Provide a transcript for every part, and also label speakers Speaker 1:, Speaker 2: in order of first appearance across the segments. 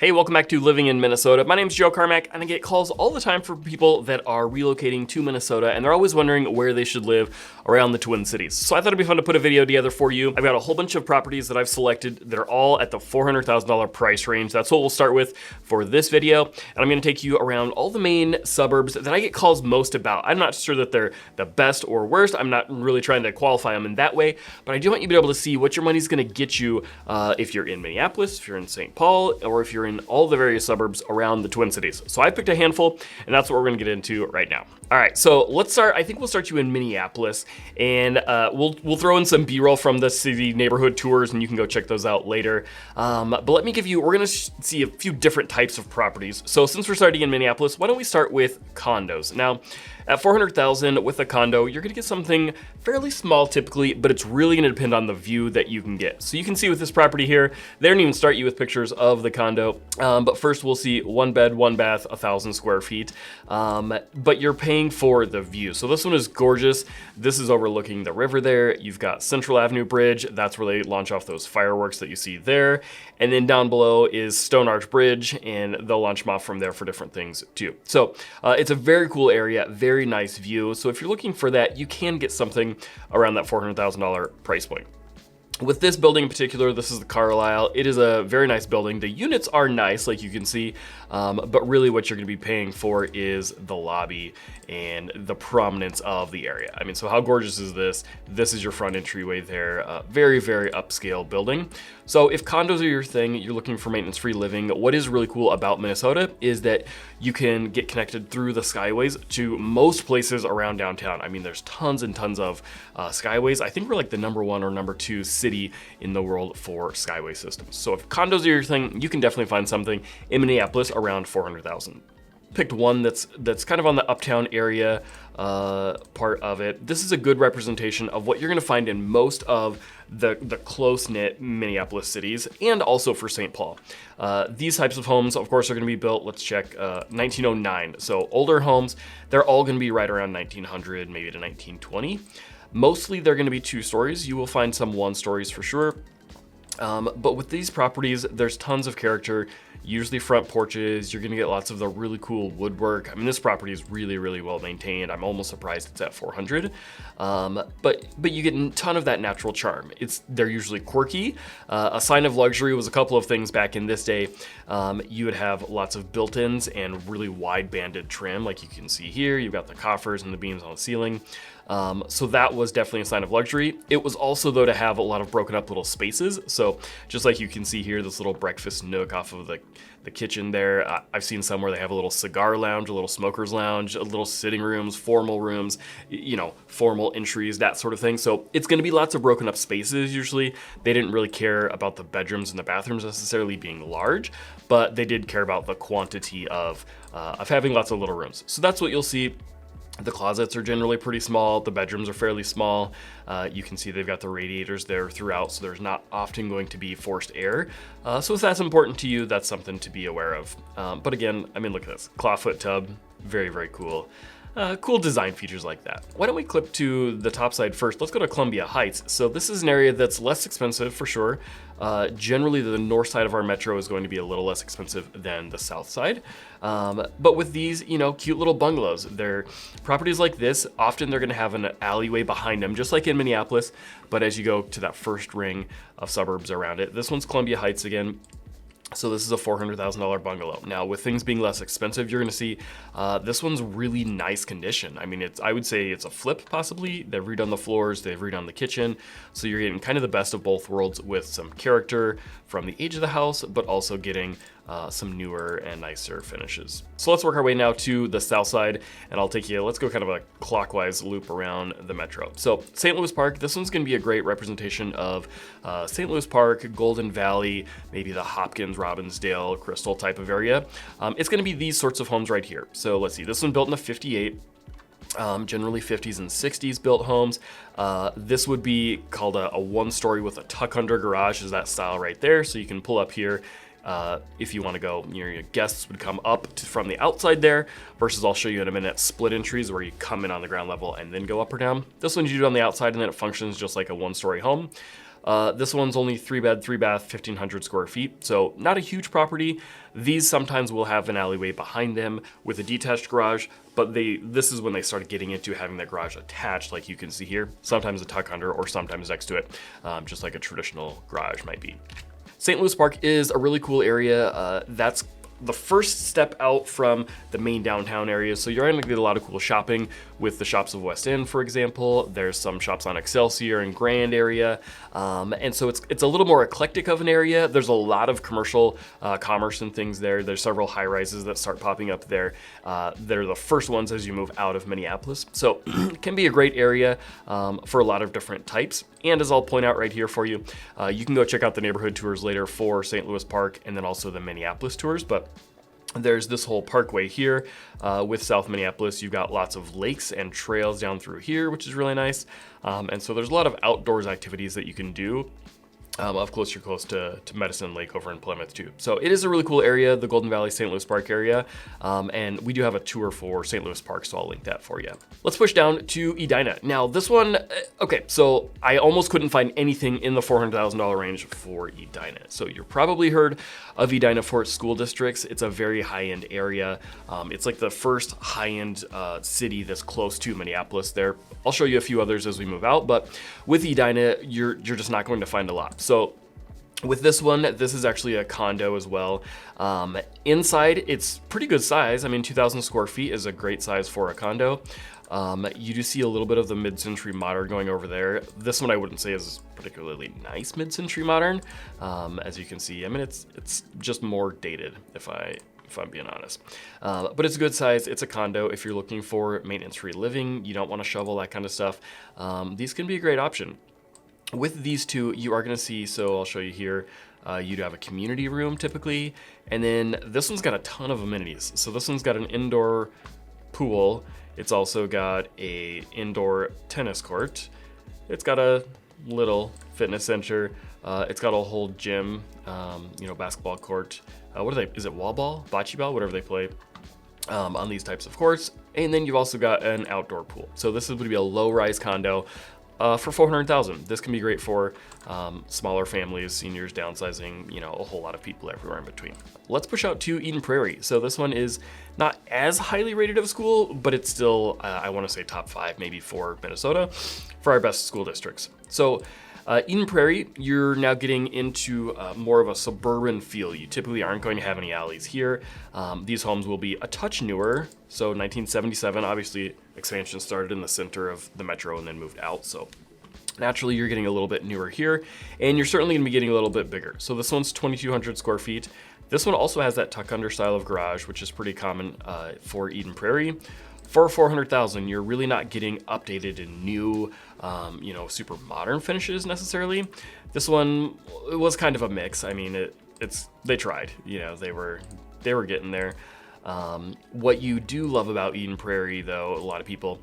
Speaker 1: Hey, welcome back to Living in Minnesota. My name's Joe Carmack, and I get calls all the time from people that are relocating to Minnesota, and they're always wondering where they should live around the Twin Cities. So I thought it'd be fun to put a video together for you. I've got a whole bunch of properties that I've selected that are all at the $400,000 price range. That's what we'll start with for this video, and I'm gonna take you around all the main suburbs that I get calls most about. I'm not sure that they're the best or worst. I'm not really trying to qualify them in that way, but I do want you to be able to see what your money's gonna get you if you're in Minneapolis, if you're in St. Paul, or if you're in all the various suburbs around the Twin Cities. So I picked a handful, and that's what we're gonna get into right now. All right, so let's start. I think we'll start you in Minneapolis, and we'll throw in some B-roll from the city neighborhood tours, and you can go check those out later. But let me give you, we're gonna see a few different types of properties. So since we're starting in Minneapolis, why don't we start with condos? Now, at $400,000 with a condo, you're gonna get something fairly small typically, but it's really gonna depend on the view that you can get. So you can see with this property here, they don't even start you with pictures of the condo. But first we'll see 1 bed, 1 bath, 1,000 square feet. But you're paying for the view. So this one is gorgeous. This is overlooking the river there. You've got Central Avenue Bridge. That's where they launch off those fireworks that you see there. And then down below is Stone Arch Bridge, and they'll launch them off from there for different things too. So it's a very cool area, very nice view. So if you're looking for that, you can get something around that $400,000 price point. With this building in particular, this is the Carlisle. It is a very nice building. The units are nice, like you can see, but really what you're gonna be paying for is the lobby and the prominence of the area. I mean, so how gorgeous is this? This is your front entryway there. Very, very upscale building. So if condos are your thing, you're looking for maintenance-free living, what is really cool about Minnesota is that you can get connected through the skyways to most places around downtown. I mean, there's tons and tons of skyways. I think we're like the #1 or #2 city in the world for skyway systems. So if condos are your thing, you can definitely find something in Minneapolis around 400,000. Picked one that's kind of on the uptown area part of it. This is a good representation of what you're gonna find in most of the close-knit Minneapolis cities, and also for St. Paul. These types of homes, of course, are gonna be built, let's check, 1909. So older homes, they're all gonna be right around 1900, maybe to 1920. Mostly they're gonna be 2 stories. You will find some 1 stories for sure. But with these properties, there's tons of character, usually front porches. You're gonna get lots of the really cool woodwork. I mean, this property is really, really well maintained. I'm almost surprised it's at 400. But you get a ton of that natural charm. They're usually quirky. A sign of luxury was a couple of things back in this day. You would have lots of built-ins and really wide banded trim, like you can see here. You've got the coffers and the beams on the ceiling. So that was definitely a sign of luxury. It was also, though, to have a lot of broken up little spaces. So just like you can see here, this little breakfast nook off of the kitchen there. I've seen some where they have a little cigar lounge, a little smoker's lounge, a little sitting rooms, you know, formal entries, that sort of thing. So it's gonna be lots of broken up spaces usually. They didn't really care about the bedrooms and the bathrooms necessarily being large, but they did care about the quantity of having lots of little rooms. So that's what you'll see. The closets are generally pretty small. The bedrooms are fairly small. You can see they've got the radiators there throughout, so there's not often going to be forced air. So if that's important to you, that's something to be aware of. But again, I mean, look at this. Clawfoot tub, very, very cool. Cool design features like that. Why don't we clip to the top side first? Let's go to Columbia Heights. So this is an area that's less expensive for sure. Generally, the north side of our metro is going to be a little less expensive than the south side. But with these, you know, cute little bungalows, they're properties like this, often they're gonna have an alleyway behind them, just like in Minneapolis. But as you go to that first ring of suburbs around it, this one's Columbia Heights again. So this is a $400,000 bungalow. Now, with things being less expensive, you're gonna see this one's really nice condition. I mean, I would say it's a flip possibly. They've redone the floors, they've redone the kitchen. So you're getting kind of the best of both worlds with some character from the age of the house, but also getting some newer and nicer finishes. So let's work our way now to the south side, and I'll take you, let's go kind of a clockwise loop around the metro. So St. Louis Park, this one's gonna be a great representation of St. Louis Park, Golden Valley, maybe the Hopkins, Robbinsdale, Crystal type of area. It's gonna be these sorts of homes right here. So let's see, this one built in a 58. Generally 50s and 60s built homes. This would be called a 1-story with a tuck under garage, is that style right there. So you can pull up here if you want to go, your guests would come up from the outside there, versus I'll show you in a minute split entries where you come in on the ground level and then go up or down. This one you do it on the outside and then it functions just like a 1-story home. This one's only 3-bed, 3-bath, 1,500 square feet, so not a huge property. These sometimes will have an alleyway behind them with a detached garage, but this is when they started getting into having that garage attached, like you can see here. Sometimes a tuck under or sometimes next to it, just like a traditional garage might be. St. Louis Park is a really cool area. That's the first step out from the main downtown area. So you're gonna get a lot of cool shopping with the shops of West End, for example. There's some shops on Excelsior and Grand area. And so it's a little more eclectic of an area. There's a lot of commercial commerce and things there. There's several high rises that start popping up there. They're the first ones as you move out of Minneapolis. So it can be a great area for a lot of different types. And as I'll point out right here for you, you can go check out the neighborhood tours later for St. Louis Park and then also the Minneapolis tours. But there's this whole parkway here with South Minneapolis. You've got lots of lakes and trails down through here, which is really nice. And so there's a lot of outdoors activities that you can do. Of course, you're close to Medicine Lake over in Plymouth too. So it is a really cool area, the Golden Valley St. Louis Park area. And we do have a tour for St. Louis Park, so I'll link that for you. Let's push down to Edina. Now this one, okay, so I almost couldn't find anything in the $400,000 range for Edina. So you've probably heard of Edina for its school districts. It's a very high-end area. It's like the first high-end city that's close to Minneapolis there. I'll show you a few others as we move out, but with Edina, you're just not going to find a lot. So with this one, this is actually a condo as well. Inside, it's pretty good size. I mean, 2,000 square feet is a great size for a condo. You do see a little bit of the mid-century modern going over there. This one I wouldn't say is particularly nice mid-century modern. As you can see, I mean, it's just more dated if I'm being honest. But it's a good size. It's a condo. If you're looking for maintenance-free living, you don't want to shovel, that kind of stuff, these can be a great option. With these two, you are going to see, so I'll show you here, you'd have a community room typically, and then this one's got a ton of amenities. So this one's got an indoor pool. It's also got a indoor tennis court. It's got a little fitness center. It's got a whole gym, basketball court. Is it wall ball, bocce ball, whatever they play on these types of courts. And then you've also got an outdoor pool. So this is going to be a low-rise condo for $400,000. This can be great for smaller families, seniors, downsizing, a whole lot of people everywhere in between. Let's push out to Eden Prairie. So this one is not as highly rated of a school, but it's still, I want to say top 5 maybe for Minnesota for our best school districts. So Eden Prairie, you're now getting into more of a suburban feel. You typically aren't going to have any alleys here. These homes will be a touch newer. So 1977, obviously expansion started in the center of the metro and then moved out. So naturally you're getting a little bit newer here, and you're certainly gonna be getting a little bit bigger. So this one's 2,200 square feet. This one also has that tuck under style of garage, which is pretty common for Eden Prairie. For $400,000, you're really not getting updated and new, super modern finishes necessarily. This one, it was kind of a mix. I mean, they tried. They were getting there. What you do love about Eden Prairie, though, a lot of people,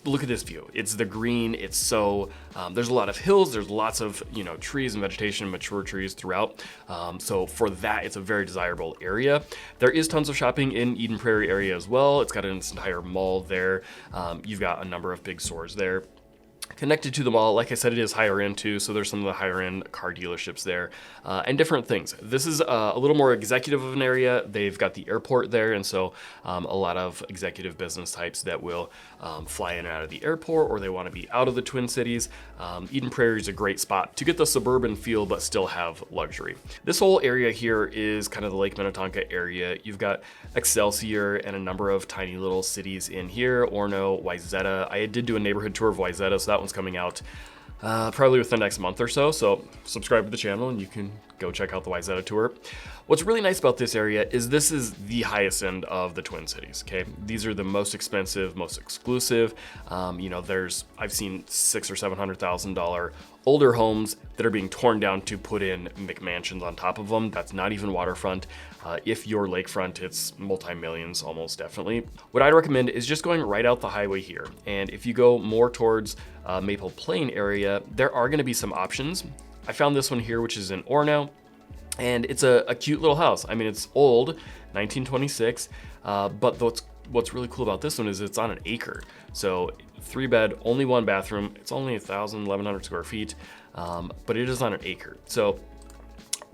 Speaker 1: look at this view. It's the green. It's so, there's a lot of hills. There's lots of, trees and vegetation, mature trees throughout. So for that, it's a very desirable area. There is tons of shopping in Eden Prairie area as well. It's got an entire mall there. You've got a number of big stores there. Connected to the mall, like I said, it is higher end too, so there's some of the higher end car dealerships there and different things. This is a little more executive of an area. They've got the airport there, and so a lot of executive business types that will fly in and out of the airport, or they want to be out of the Twin Cities. Eden Prairie is a great spot to get the suburban feel but still have luxury. This whole area here is kind of the Lake Minnetonka area. You've got Excelsior and a number of tiny little cities in here, Orono, Wayzata. I did do a neighborhood tour of Wayzata, so that one's coming out probably within the next month or so. So subscribe to the channel and you can go check out the Wayzata tour. What's really nice about this area is this is the highest end of the Twin Cities, okay? These are the most expensive, most exclusive. I've seen $600,000 or $700,000 older homes that are being torn down to put in McMansions on top of them. That's not even waterfront. If you're lakefront, it's multi-millions, almost definitely. What I'd recommend is just going right out the highway here. And if you go more towards Maple Plain area, there are gonna be some options. I found this one here, which is in Orono, and it's a cute little house. I mean, it's old, 1926, but what's what's really cool about this one is it's on an acre. So 3-bed, only 1 bathroom. It's only 1,100 square feet, but it is on an acre. So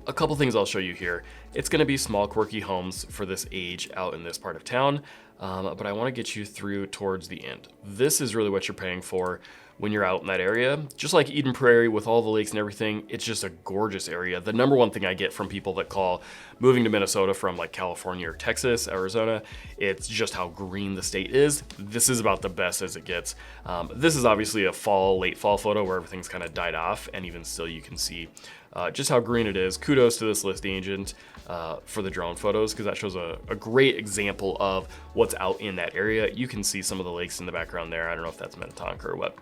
Speaker 1: a couple things I'll show you here. It's gonna be small, quirky homes for this age out in this part of town, but I wanna get you through towards the end. This is really what you're paying for when you're out in that area. Just like Eden Prairie with all the lakes and everything, it's just a gorgeous area. The number one thing I get from people that call moving to Minnesota from like California or Texas, Arizona, it's just how green the state is. This is about the best as it gets. This is obviously a late fall photo where everything's kind of died off, and even still you can see just how green it is. Kudos to this listing agent for the drone photos, because that shows a great example of what's out in that area. You can see some of the lakes in the background there. I don't know if that's Minnetonka or what.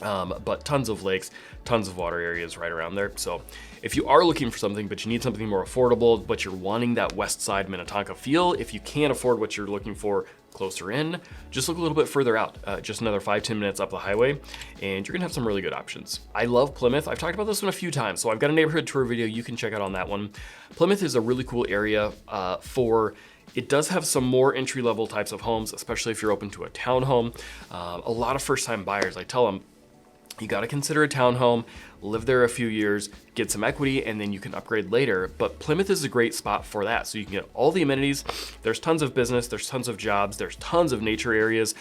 Speaker 1: But tons of lakes, tons of water areas right around there. So if you are looking for something, but you need something more affordable, but you're wanting that west side Minnetonka feel, if you can't afford what you're looking for closer in, just look a little bit further out, just another 5-10 minutes up the highway, and you're gonna have some really good options. I love Plymouth. I've talked about this one a few times, so I've got a neighborhood tour video you can check out on that one. Plymouth is a really cool area it does have some more entry-level types of homes, especially if you're open to a townhome. A lot of first-time buyers, I tell them, you got to consider a townhome, live there a few years, get some equity, and then you can upgrade later. But Plymouth is a great spot for that. So you can get all the amenities. There's tons of business, there's tons of jobs, there's tons of nature areas,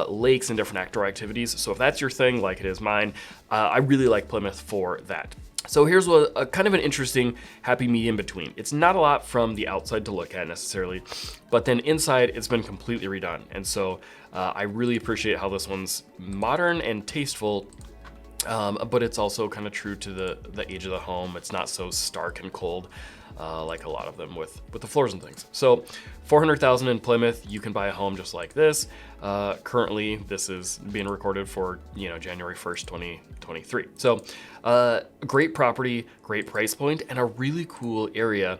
Speaker 1: lakes and different outdoor activities. So if that's your thing, like it is mine, I really like Plymouth for that. So here's a kind of an interesting happy medium between. It's not a lot from the outside to look at necessarily, but then inside it's been completely redone. And so I really appreciate how this one's modern and tasteful, but it's also kind of true to the age of the home. It's not so stark and cold like a lot of them with the floors and things. So $400,000 in Plymouth, you can buy a home just like this. Currently, this is being recorded for January 1st, 2023. So great property, great price point, and a really cool area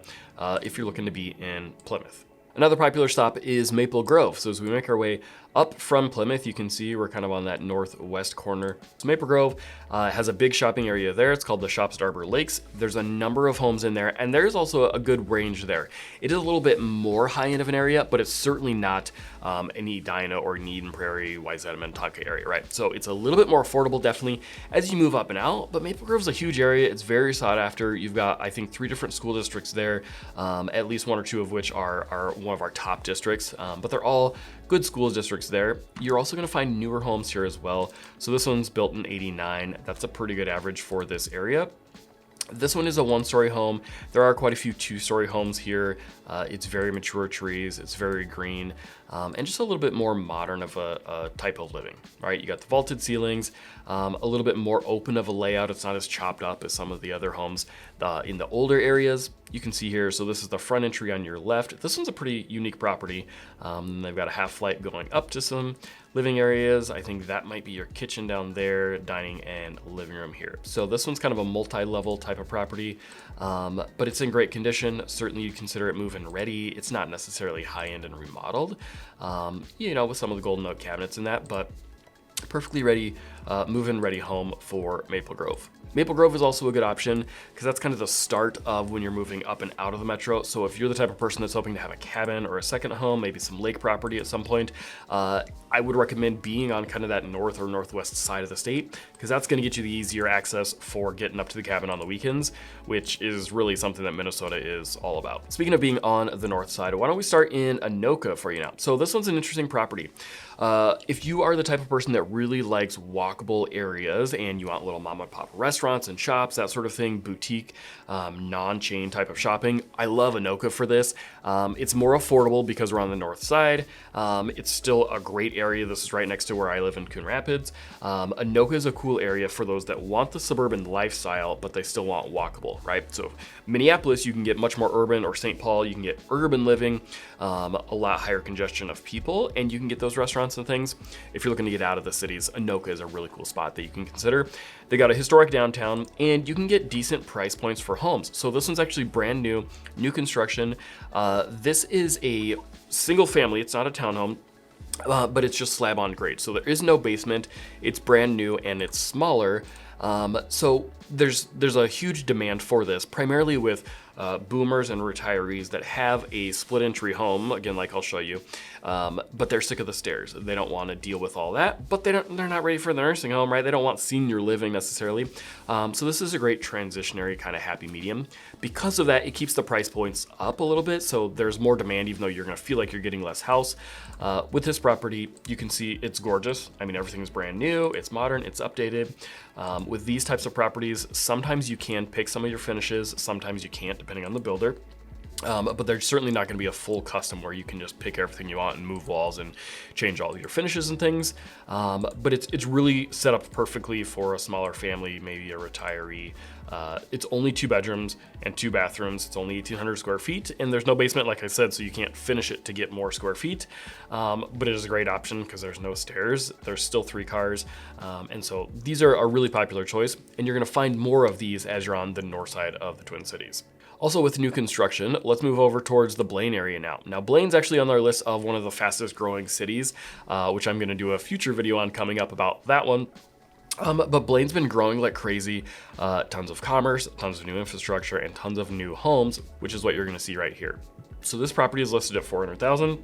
Speaker 1: if you're looking to be in Plymouth. Another popular stop is Maple Grove. So as we make our way up from Plymouth, you can see we're kind of on that northwest corner. So Maple Grove has a big shopping area there. It's called the Shops Arbor Lakes. There's a number of homes in there, and there's also a good range there. It is a little bit more high end of an area, but it's certainly not an Edina or an Eden Prairie, Wayzata, Minnetonka area, right? So it's a little bit more affordable, definitely, as you move up and out, but Maple Grove's a huge area. It's very sought after. You've got, I think, 3 different school districts there, at least 1 or 2 of which are one of our top districts, but they're all good school districts there. You're also gonna find newer homes here as well. So this one's built in '89. That's a pretty good average for this area. This one is a 1-story home. There are quite a few 2-story homes here. It's very mature trees, it's very green, and just a little bit more modern of a type of living, right? You got the vaulted ceilings, a little bit more open of a layout. It's not as chopped up as some of the other homes in the older areas. You can see here, so this is the front entry on your left. This one's a pretty unique property. They've got a half flight going up to some living areas. I think that might be your kitchen down there, dining and living room here. So this one's kind of a multi-level type of property, but it's in great condition. Certainly you consider it move-in ready. It's not necessarily high-end and remodeled, with some of the golden oak cabinets and that, but perfectly ready, move-in ready home for Maple Grove. Maple Grove is also a good option because that's kind of the start of when you're moving up and out of the metro. So if you're the type of person that's hoping to have a cabin or a second home, maybe some lake property at some point, I would recommend being on kind of that north or northwest side of the state, because that's going to get you the easier access for getting up to the cabin on the weekends, which is really something that Minnesota is all about. Speaking of being on the north side, why don't we start in Anoka for you now? So this one's an interesting property. If you are the type of person that really likes walkable areas and you want little mom and pop restaurants and shops, that sort of thing, boutique, non-chain type of shopping, I love Anoka for this. It's more affordable because we're on the north side. It's still a great area. This is right next to where I live in Coon Rapids. Anoka is a cool area for those that want the suburban lifestyle, but they still want walkable, right? So Minneapolis, you can get much more urban, or St. Paul, you can get urban living, a lot higher congestion of people, and you can get those restaurants and things. If you're looking to get out of the cities, Anoka is a really cool spot that you can consider. They got a historic downtown, and you can get decent price points for homes. So this one's actually brand new construction. This is a single family. It's not a townhome. But it's just slab on grade. So there is no basement. It's brand new and it's smaller. So there's a huge demand for this, primarily with boomers and retirees that have a split entry home, again, like I'll show you, but they're sick of the stairs. They don't want to deal with all that, but they're not ready for the nursing home, right? They don't want senior living necessarily. So this is a great transitionary kind of happy medium. Because of that, it keeps the price points up a little bit, so there's more demand, even though you're gonna feel like you're getting less house. With this property, you can see it's gorgeous. I mean, everything's brand new, it's modern, it's updated. With these types of properties, sometimes you can pick some of your finishes, sometimes you can't, depending on the builder. But there's certainly not going to be a full custom where you can just pick everything you want and move walls and change all your finishes and things. But it's really set up perfectly for a smaller family, maybe a retiree. It's only 2 bedrooms and 2 bathrooms. It's only 1,800 square feet, and there's no basement, like I said, so you can't finish it to get more square feet. But it is a great option because there's no stairs. There's still 3 cars. And so these are a really popular choice, and you're going to find more of these as you're on the north side of the Twin Cities. Also with new construction, let's move over towards the Blaine area now. Now Blaine's actually on our list of one of the fastest growing cities, which I'm gonna do a future video on coming up about that one. But Blaine's been growing like crazy, tons of commerce, tons of new infrastructure, and tons of new homes, which is what you're gonna see right here. So this property is listed at $400,000.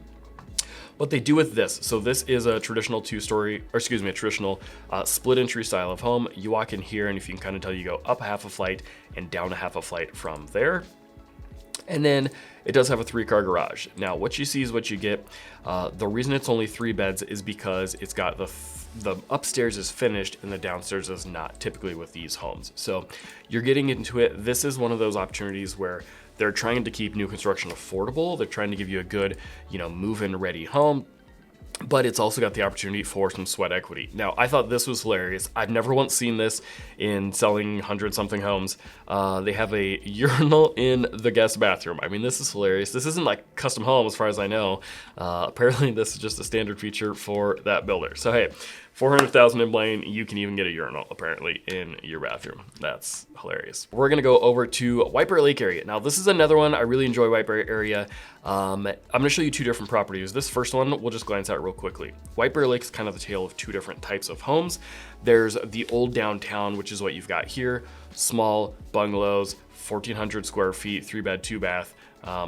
Speaker 1: What they do with this, so this is a traditional traditional split entry style of home. You walk in here, and if you can kind of tell, you go up half a flight and down a half a flight from there. And then it does have a 3-car garage. Now, what you see is what you get. The reason it's only 3 beds is because it's got the upstairs is finished and the downstairs is not, typically with these homes. So you're getting into it. This is one of those opportunities where they're trying to keep new construction affordable. They're trying to give you a good, move-in ready home, but it's also got the opportunity for some sweat equity. Now, I thought this was hilarious. I've never once seen this in selling 100-something homes. They have a urinal in the guest bathroom. I mean, this is hilarious. This isn't like custom home as far as I know. Apparently this is just a standard feature for that builder. So hey, $400,000 in Blaine, you can even get a urinal apparently in your bathroom. That's hilarious. We're gonna go over to Whiteberry Lake area. Now this is another one. I really enjoy Whiteberry area. I'm gonna show you 2 different properties. This first one, we'll just glance at real quickly. Whiteberry Lake is kind of the tale of 2 different types of homes. There's the old downtown, which is what you've got here. Small bungalows, 1,400 square feet, 3-bed, 2-bath.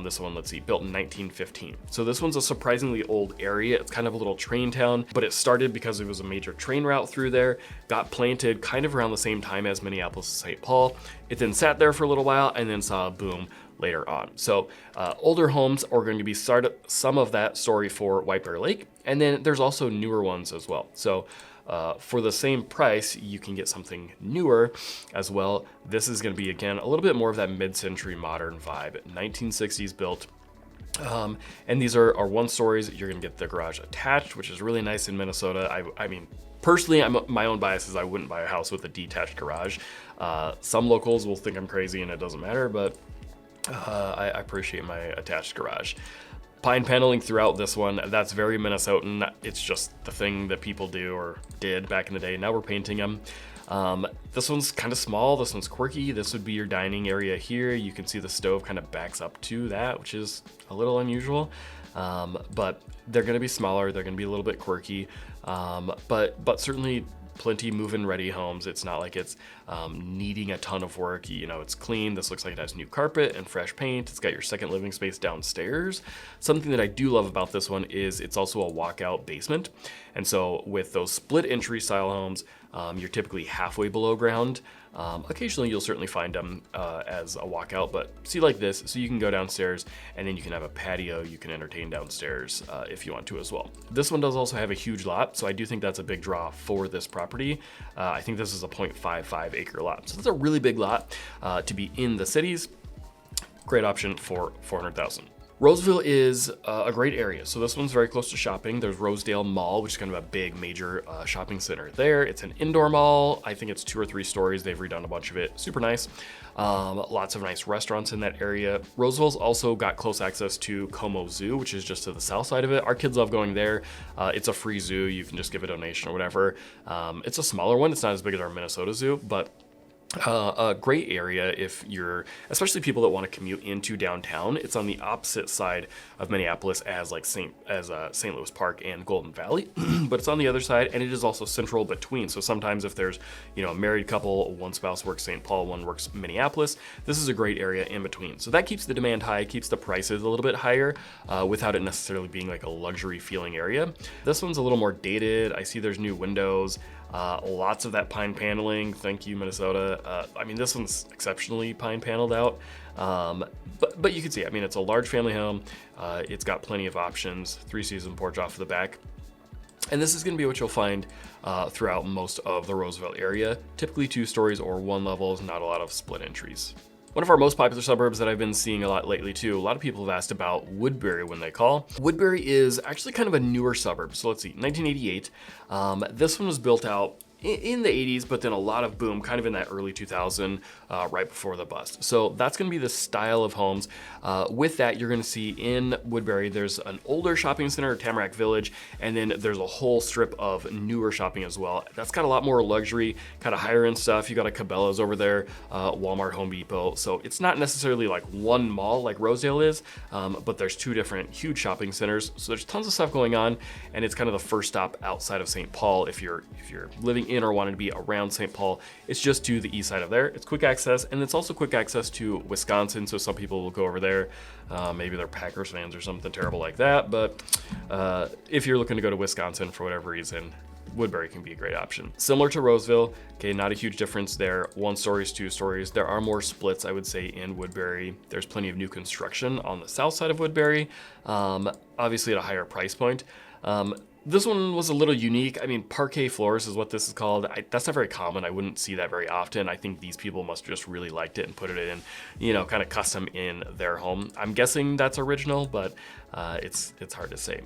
Speaker 1: This one, let's see, built in 1915. So this one's a surprisingly old area. It's kind of a little train town, but it started because it was a major train route through there, got planted kind of around the same time as Minneapolis and St. Paul. It then sat there for a little while and then saw a boom later on. So older homes are going to be some of that story for Whiteberry Lake. And then there's also newer ones as well. So for the same price, you can get something newer as well. This is going to be, again, a little bit more of that mid-century modern vibe, 1960s built. And these are 1-stories. You're going to get the garage attached, which is really nice in Minnesota. I mean, personally, my own bias is I wouldn't buy a house with a detached garage. Some locals will think I'm crazy and it doesn't matter, but I appreciate my attached garage. Pine paneling throughout this one, that's very Minnesotan. It's just the thing that people do or did back in the day. Now we're painting them. This one's kind of small, this one's quirky. This would be your dining area here. You can see the stove kind of backs up to that, which is a little unusual. But they're gonna be smaller, they're gonna be a little bit quirky, but certainly plenty move-in ready homes. It's not like it's needing a ton of work. It's clean. This looks like it has new carpet and fresh paint. It's got your second living space downstairs. Something that I do love about this one is it's also a walkout basement. And so with those split entry style homes, you're typically halfway below ground. Occasionally you'll certainly find them as a walkout, but see like this, so you can go downstairs and then you can have a patio, you can entertain downstairs if you want to as well. This one does also have a huge lot, so I do think that's a big draw for this property. I think this is a 0.55 acre lot, so that's a really big lot to be in the cities. Great option for $400,000. Roseville is a great area. So this one's very close to shopping. There's Rosedale Mall, which is kind of a big major shopping center there. It's an indoor mall. I think it's 2 or 3 stories. They've redone a bunch of it. Super nice. Lots of nice restaurants in that area. Roseville's also got close access to Como Zoo, which is just to the south side of it. Our kids love going there. It's a free zoo. You can just give a donation or whatever. It's a smaller one. It's not as big as our Minnesota Zoo, but A great area if you're, especially people that want to commute into downtown. It's on the opposite side of Minneapolis as like St. Louis Park and Golden Valley, but it's on the other side, and it is also central between. So sometimes if there's, you know, a married couple, one spouse works St. Paul, one works Minneapolis, this is a great area in between. So that keeps the demand high, keeps the prices a little bit higher, without it necessarily being like a luxury feeling area. This one's a little more dated. I see there's new windows. Lots of that pine paneling. Thank you, Minnesota. I mean, this one's exceptionally pine paneled out. But you can see, I mean, it's a large family home. It's got plenty of options, 3-season porch off the back. And this is going to be what you'll find throughout most of the Roseville area. Typically 2 stories or 1 levels, not a lot of split entries. One of our most popular suburbs that I've been seeing a lot lately too, a lot of people have asked about Woodbury when they call. Woodbury is actually kind of a newer suburb. So let's see, 1988. This one was built out in the 80s, but then a lot of boom kind of in that early 2000, right before the bust. So that's going to be the style of homes. With that, you're going to see in Woodbury, there's an older shopping center, Tamarack Village, and then there's a whole strip of newer shopping as well. That's got a lot more luxury, kind of higher end stuff. You got a Cabela's over there, Walmart, Home Depot. So it's not necessarily like one mall like Rosedale is, but there's 2 different huge shopping centers. So there's tons of stuff going on, and it's kind of the first stop outside of St. Paul if you're living in or wanting to be around St. Paul. It's just to the east side of there. It's quick access, and it's also quick access to Wisconsin, so some people will go over there. Maybe they're Packers fans or something terrible like that, but if you're looking to go to Wisconsin for whatever reason, Woodbury can be a great option. Similar to Roseville, okay, not a huge difference there. 1 stories, 2 stories. There are more splits, I would say, in Woodbury. There's plenty of new construction on the south side of Woodbury, obviously at a higher price point. This one was a little unique. I mean, parquet floors is what this is called. That's not very common. I wouldn't see that very often. I think these people must just really liked it and put it in, you know, kind of custom in their home. I'm guessing that's original, but it's hard to say.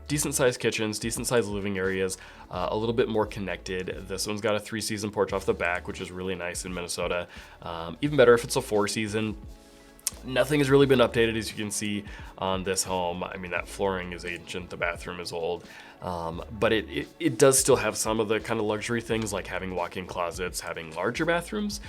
Speaker 1: Decent sized kitchens, decent sized living areas, a little bit more connected. This one's got a 3-season porch off the back, which is really nice in Minnesota. Even better if it's a 4-season. Nothing has really been updated, as you can see on this home. I mean, that flooring is ancient, the bathroom is old, but it does still have some of the kind of luxury things like having walk-in closets, having larger bathrooms,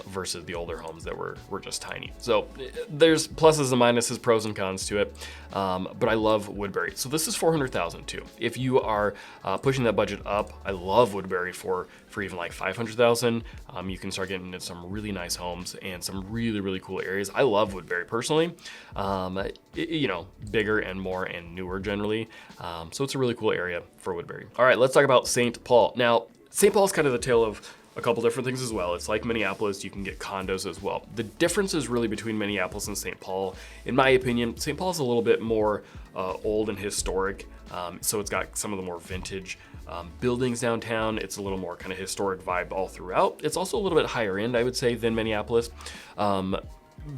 Speaker 1: versus the older homes that were just tiny. So there's pluses and minuses, pros and cons to it, but I love Woodbury. So this is $400,000 too. If you are pushing that budget up, I love Woodbury for even like $500,000. You can start getting into some really nice homes and some really, really cool areas. I love Woodbury personally. You know, bigger and more and newer generally. So it's a really cool area for Woodbury. All right, let's talk about St. Paul. Now, St. Paul is kind of the tale of a couple different things as well. It's like Minneapolis, you can get condos as well. The difference is really between Minneapolis and St. Paul. In my opinion, St. Paul is a little bit more old and historic. So it's got some of the more vintage buildings downtown. It's a little more kind of historic vibe all throughout. It's also a little bit higher end, I would say, than Minneapolis.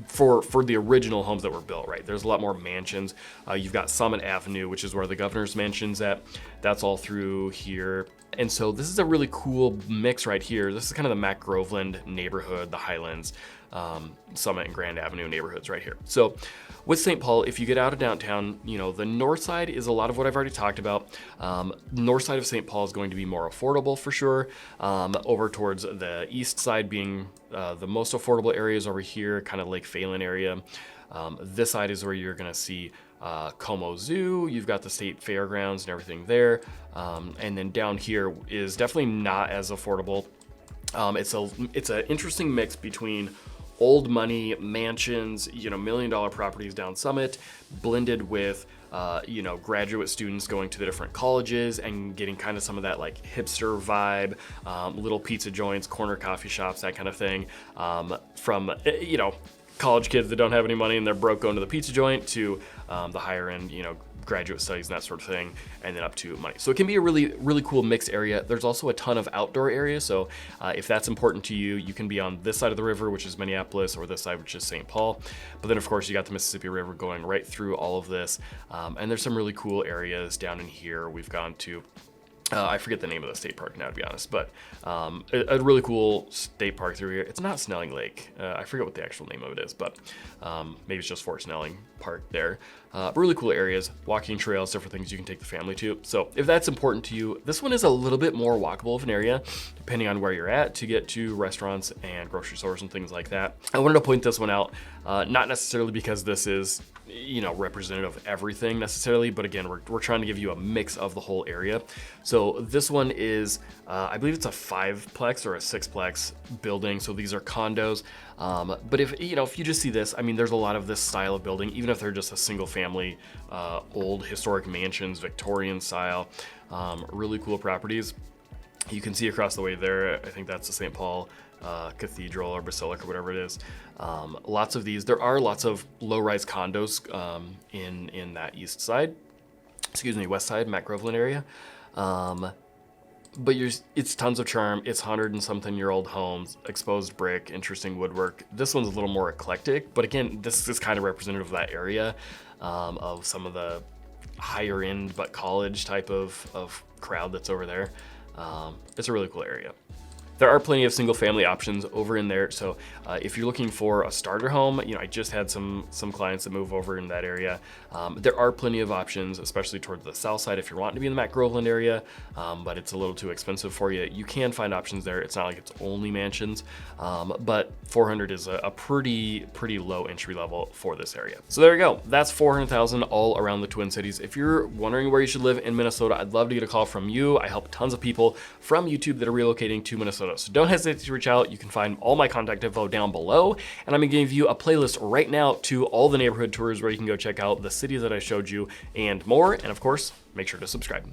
Speaker 1: For the original homes that were built, right? There's a lot more mansions. You've got Summit Avenue, which is where the governor's mansion's at. That's all through here. And so this is a really cool mix right here. This is kind of the Mac Groveland neighborhood, the Highlands, Summit and Grand Avenue neighborhoods right here. So with St. Paul, if you get out of downtown, you know, the north side is a lot of what I've already talked about. North side of St. Paul is going to be more affordable for sure. Over towards the east side being the most affordable areas over here, kind of Lake Phalen area. This side is where you're gonna see Como Zoo. You've got the state fairgrounds and everything there. And then down here is definitely not as affordable. It's an interesting mix between old money mansions, you know, $1 million properties down Summit, blended with you know, graduate students going to the different colleges and getting kind of some of that like hipster vibe, little pizza joints, corner coffee shops, that kind of thing, from, you know, college kids that don't have any money and they're broke going to the pizza joint, to the higher end, you know, graduate studies and that sort of thing, and then up to money. So it can be a really, really cool mixed area. There's also a ton of outdoor areas. So if that's important to you, you can be on this side of the river, which is Minneapolis, or this side, which is St. Paul. But then of course you got the Mississippi River going right through all of this. And there's some really cool areas down in here. We've gone to, I forget the name of the state park now, to be honest, but a really cool state park through here. It's not Snelling Lake. I forget what the actual name of it is, but maybe it's just Fort Snelling. park there. Really cool areas, walking trails, different things you can take the family to. So if that's important to you, this one is a little bit more walkable of an area, depending on where you're at, to get to restaurants and grocery stores and things like that. I wanted to point this one out, not necessarily because this is, you know, representative of everything necessarily, but again, we're trying to give you a mix of the whole area. So this one is, I believe it's a 5-plex or a 6-plex building. So these are condos. But if you just see this, I mean, there's a lot of this style of building, even if they're just a single family, old historic mansions, Victorian style, really cool properties. You can see across the way there, I think that's the St. Paul Cathedral or Basilica, whatever it is. Lots of these. There are lots of low-rise condos in that west side, Matt Groveland area. But it's tons of charm. It's 100-and-something-year-old homes, exposed brick, interesting woodwork. This one's a little more eclectic, but again, this is kind of representative of that area, of some of the higher end but college type of crowd that's over there. It's a really cool area. There are plenty of single family options over in there. So if you're looking for a starter home, I just had some clients that move over in that area. There are plenty of options, especially towards the south side if you're wanting to be in the Matt Groveland area, but it's a little too expensive for you. You can find options there. It's not like it's only mansions, but 400 is a pretty low entry level for this area. So there you go. That's 400,000 all around the Twin Cities. If you're wondering where you should live in Minnesota, I'd love to get a call from you. I help tons of people from YouTube that are relocating to Minnesota. So don't hesitate to reach out. You can find all my contact info down below. And I'm gonna give you a playlist right now to all the neighborhood tours where you can go check out the cities that I showed you and more. And of course, make sure to subscribe.